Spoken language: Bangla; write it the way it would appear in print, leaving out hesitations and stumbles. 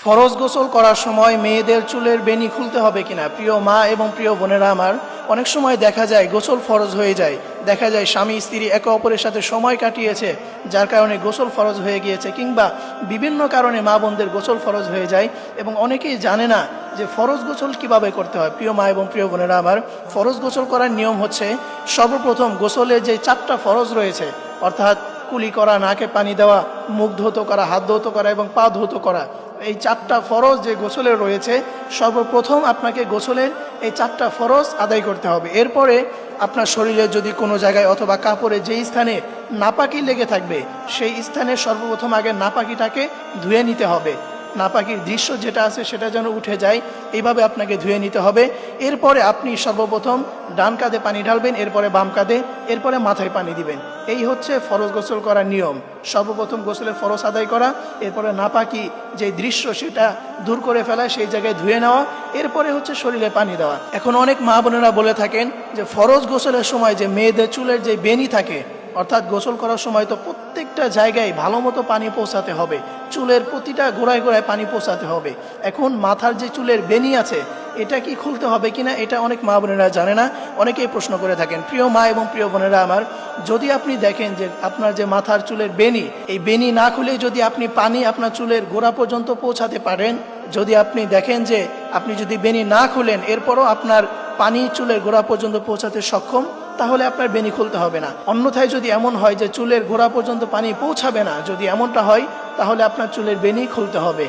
ফরজ গোসল করার সময় মেয়েদের চুলের বেনি খুলতে হবে কিনা? প্রিয় মা এবং প্রিয় বোনেরা আমার, অনেক সময় দেখা যায় গোসল ফরজ হয়ে যায়, দেখা যায় স্বামী স্ত্রী একে অপরের সাথে সময় কাটিয়েছে যার কারণে গোসল ফরজ হয়ে গিয়েছে, কিংবা বিভিন্ন কারণে মা বোনদের গোসল ফরজ হয়ে যায় এবং অনেকেই জানে না যে ফরজ গোসল কিভাবে করতে হয়। প্রিয় মা এবং প্রিয় বোনেরা আমার, ফরজ গোসল করার নিয়ম হচ্ছে, সর্বপ্রথম গোসলের যে 4টা ফরজ রয়েছে, অর্থাৎ কুলি করা, নাকে পানি দেওয়া, মুখ ধৌত করা, হাত ধৌত করা এবং পা ধৌত করা, এই 4টা ফরজ যে গোসলের রয়েছে, সর্বপ্রথম আপনাকে গোসলের এই 4টা ফরজ আদায় করতে হবে। এরপরে আপনার শরীরে যদি কোনো জায়গায় অথবা কাপড়ে যেই স্থানে নাপাকি লেগে থাকবে সেই স্থানে সর্বপ্রথম আগে নাপাকিটাকে ধুয়ে নিতে হবে। নাপাকির দৃশ্য যেটা আছে সেটা যেন উঠে যায়, এইভাবে আপনাকে ধুয়ে নিতে হবে। এরপরে আপনি সর্বপ্রথম ডান কাঁধে পানি ঢালবেন, এরপরে বাম কাঁধে, এরপরে মাথায় পানি দিবেন। এই হচ্ছে ফরজ গোসল করার নিয়ম। সর্বপ্রথম গোসলের ফরজ আদায় করা, এরপরে নাপাকি যে দৃশ্য সেটা দূর করে ফেলা, সেই জায়গায় ধুয়ে নেওয়া, এরপরে হচ্ছে শরীরে পানি দেওয়া। এখন অনেক মা বোনেরা বলে থাকেন যে ফরজ গোসলের সময় যে মেয়েদের চুলের যে বেনি থাকে, অর্থাৎ গোসল করার সময় তো প্রত্যেকটা জায়গায় ভালো মতো পানি পৌঁছাতে হবে, চুলের প্রতিটা গোড়ায় গোড়ায় পানি পৌঁছাতে হবে। এখন মাথার যে চুলের বেনি আছে এটা কি খুলতে হবে কিনা, এটা অনেক মা বোনেরা জানে না, অনেকেই প্রশ্ন করে থাকেন। প্রিয় মা এবং প্রিয় বোনেরা আমার, যদি আপনি দেখেন যে আপনার যে মাথার চুলের বেনি, এই বেনি না খুলে যদি আপনি পানি আপনার চুলের গোড়া পর্যন্ত পৌঁছাতে পারেন, যদি আপনি দেখেন যে আপনি যদি বেনি না খুলেন এরপরও আপনার পানি চুলের গোড়া পর্যন্ত পৌঁছাতে সক্ষম, তাহলে আপনার বেনি খুলতে হবে না। অন্যথায় যদি এমন হয় যে চুলের গোড়া পর্যন্ত পানি পৌঁছাবে না, যদি এমনটা হয় তাহলে আপনার চুলের বেনি খুলতে হবে।